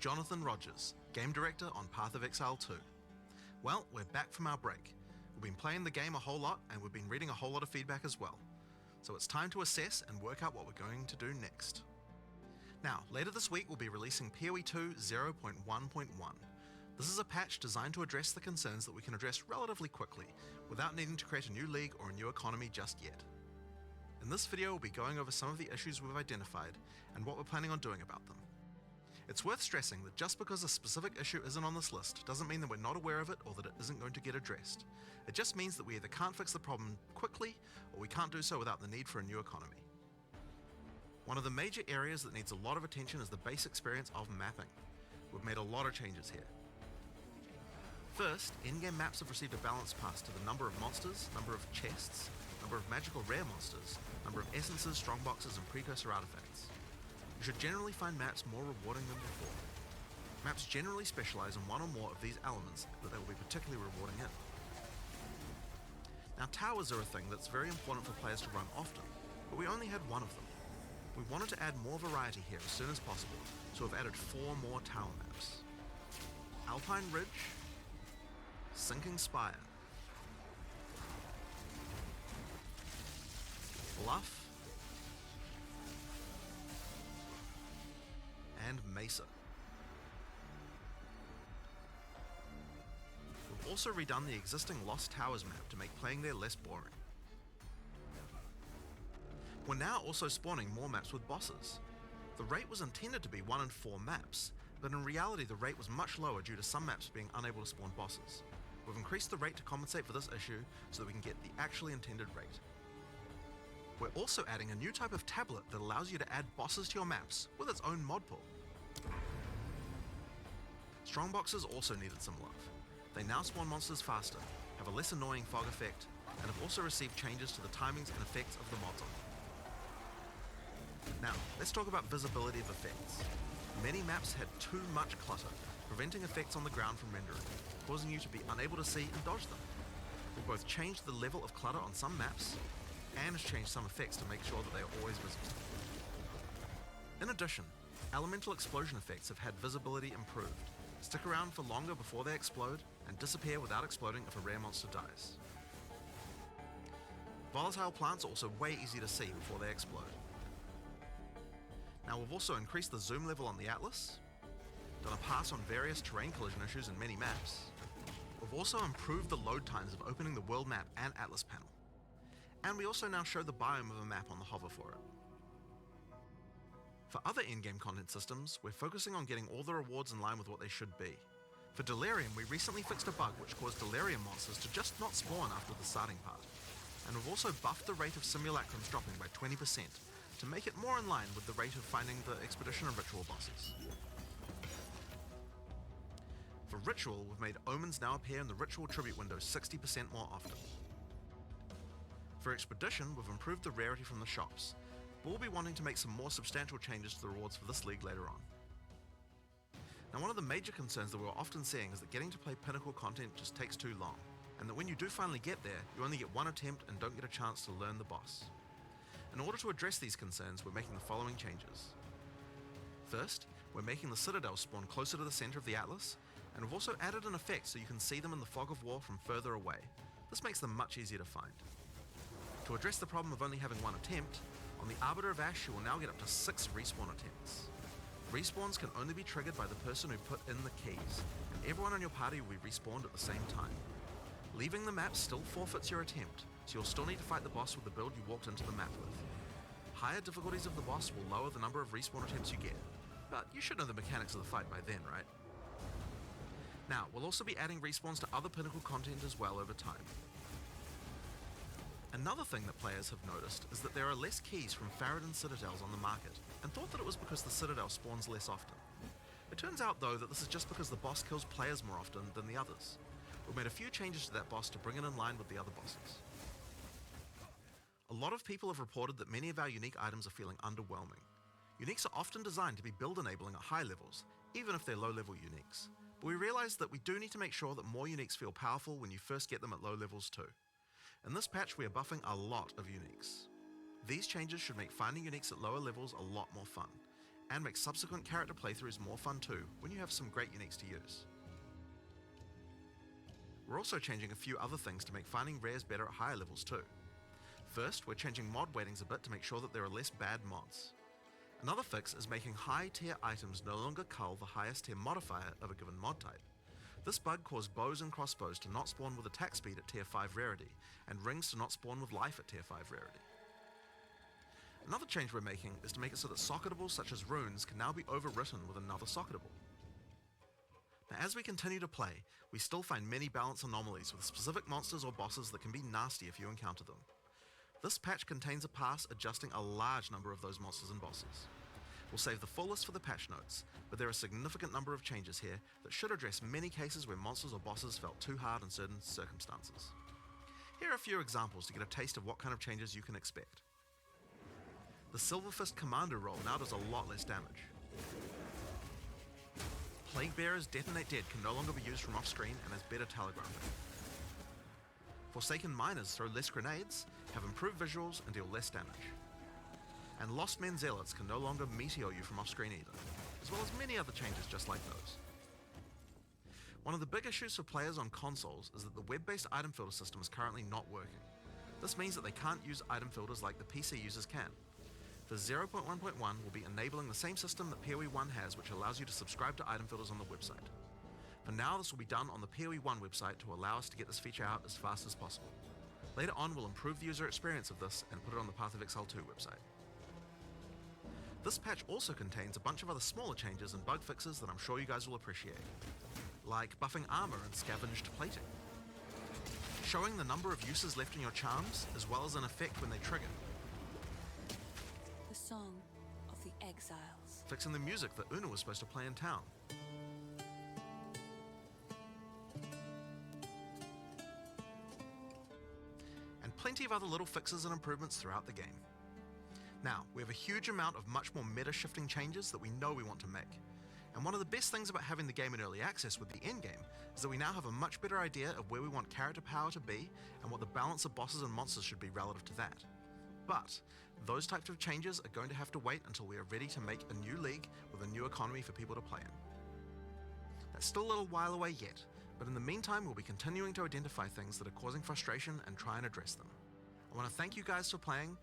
Jonathan Rogers, Game Director on Path of Exile 2. Well, we're back from our break. We've been playing the game a whole lot and we've been reading a whole lot of feedback as well. So it's time to assess and work out what we're going to do next. Now, later this week we'll be releasing POE2 0.1.1. This is a patch designed to address the concerns that we can address relatively quickly, without needing to create a new league or a new economy just yet. In this video we'll be going over some of the issues we've identified and what we're planning on doing about them. It's worth stressing that just because a specific issue isn't on this list doesn't mean that we're not aware of it or that it isn't going to get addressed. It just means that we either can't fix the problem quickly or we can't do so without the need for a new economy. One of the major areas that needs a lot of attention is the base experience of mapping. We've made a lot of changes here. First, in-game maps have received a balance pass to the number of monsters, number of chests, number of magical rare monsters, number of essences, strongboxes, and precursor artifacts. You should generally find maps more rewarding than before. Maps generally specialize in one or more of these elements that they will be particularly rewarding in. Now, towers are a thing that's very important for players to run often, but we only had one of them. We wanted to add more variety here as soon as possible, so we've added 4 more tower maps. Alpine Ridge, Sinking Spire, Bluff, and Mesa. We've also redone the existing Lost Towers map to make playing there less boring. We're now also spawning more maps with bosses. The rate was intended to be 1 in 4 maps, but in reality the rate was much lower due to some maps being unable to spawn bosses. We've increased the rate to compensate for this issue so that we can get the actually intended rate. We're also adding a new type of tablet that allows you to add bosses to your maps with its own mod pool. Strongboxes also needed some love. They now spawn monsters faster, have a less annoying fog effect, and have also received changes to the timings and effects of the mods on them. Now, let's talk about visibility of effects. Many maps had too much clutter, preventing effects on the ground from rendering, causing you to be unable to see and dodge them. We've both changed the level of clutter on some maps and changed some effects to make sure that they are always visible. In addition, elemental explosion effects have had visibility improved. Stick around for longer before they explode, and disappear without exploding if a rare monster dies. Volatile plants are also way easy to see before they explode. Now, we've also increased the zoom level on the Atlas, done a pass on various terrain collision issues in many maps. We've also improved the load times of opening the world map and Atlas panel. And we also now show the biome of a map on the hover for it. For other in-game content systems, we're focusing on getting all the rewards in line with what they should be. For Delirium, we recently fixed a bug which caused Delirium monsters to just not spawn after the starting part. And we've also buffed the rate of simulacrums dropping by 20% to make it more in line with the rate of finding the Expedition and Ritual bosses. For Ritual, we've made omens now appear in the Ritual tribute window 60% more often. For Expedition, we've improved the rarity from the shops, but we'll be wanting to make some more substantial changes to the rewards for this league later on. Now, one of the major concerns that we're often seeing is that getting to play Pinnacle content just takes too long, and that when you do finally get there, you only get one attempt and don't get a chance to learn the boss. In order to address these concerns, we're making the following changes. First, we're making the Citadel spawn closer to the center of the Atlas, and we've also added an effect so you can see them in the fog of war from further away. This makes them much easier to find. To address the problem of only having one attempt, on the Arbiter of Ash you will now get up to 6 respawn attempts. Respawns can only be triggered by the person who put in the keys, and everyone on your party will be respawned at the same time. Leaving the map still forfeits your attempt, so you'll still need to fight the boss with the build you walked into the map with. Higher difficulties of the boss will lower the number of respawn attempts you get, but you should know the mechanics of the fight by then, right? Now, we'll also be adding respawns to other Pinnacle content as well over time. Another thing that players have noticed is that there are less keys from Faradin Citadels on the market, and thought that it was because the Citadel spawns less often. It turns out though that this is just because the boss kills players more often than the others. We've made a few changes to that boss to bring it in line with the other bosses. A lot of people have reported that many of our unique items are feeling underwhelming. Uniques are often designed to be build enabling at high levels, even if they're low level uniques. But we realised that we do need to make sure that more uniques feel powerful when you first get them at low levels too. In this patch we are buffing a lot of uniques. These changes should make finding uniques at lower levels a lot more fun, and make subsequent character playthroughs more fun too when you have some great uniques to use. We're also changing a few other things to make finding rares better at higher levels too. First, we're changing mod weightings a bit to make sure that there are less bad mods. Another fix is making high tier items no longer cull the highest tier modifier of a given mod type. This bug caused bows and crossbows to not spawn with attack speed at tier 5 rarity, and rings to not spawn with life at tier 5 rarity. Another change we're making is to make it so that socketables such as runes can now be overwritten with another socketable. Now, as we continue to play, we still find many balance anomalies with specific monsters or bosses that can be nasty if you encounter them. This patch contains a pass adjusting a large number of those monsters and bosses. We'll save the full list for the patch notes, but there are a significant number of changes here that should address many cases where monsters or bosses felt too hard in certain circumstances. Here are a few examples to get a taste of what kind of changes you can expect. The Silver Fist Commander roll now does a lot less damage. Plague Bearers Detonate Dead can no longer be used from off-screen and has better telegraphing. Forsaken Miners throw less grenades, have improved visuals, and deal less damage. And Lost Men Zealots can no longer meteor you from off-screen either, as well as many other changes just like those. One of the big issues for players on consoles is that the web-based item filter system is currently not working. This means that they can't use item filters like the PC users can. For 0.1.1, we'll be enabling the same system that POE1 has, which allows you to subscribe to item filters on the website. For now, this will be done on the POE1 website to allow us to get this feature out as fast as possible. Later on, we'll improve the user experience of this and put it on the Path of Exile 2 website. This patch also contains a bunch of other smaller changes and bug fixes that I'm sure you guys will appreciate, like buffing armor and scavenged plating, showing the number of uses left in your charms, as well as an effect when they trigger, the Song of the Exiles, fixing the music that Una was supposed to play in town, and plenty of other little fixes and improvements throughout the game. Now, we have a huge amount of much more meta-shifting changes that we know we want to make. And one of the best things about having the game in early access with the endgame is that we now have a much better idea of where we want character power to be and what the balance of bosses and monsters should be relative to that. But those types of changes are going to have to wait until we are ready to make a new league with a new economy for people to play in. That's still a little while away yet, but in the meantime we'll be continuing to identify things that are causing frustration and try and address them. I want to thank you guys for playing.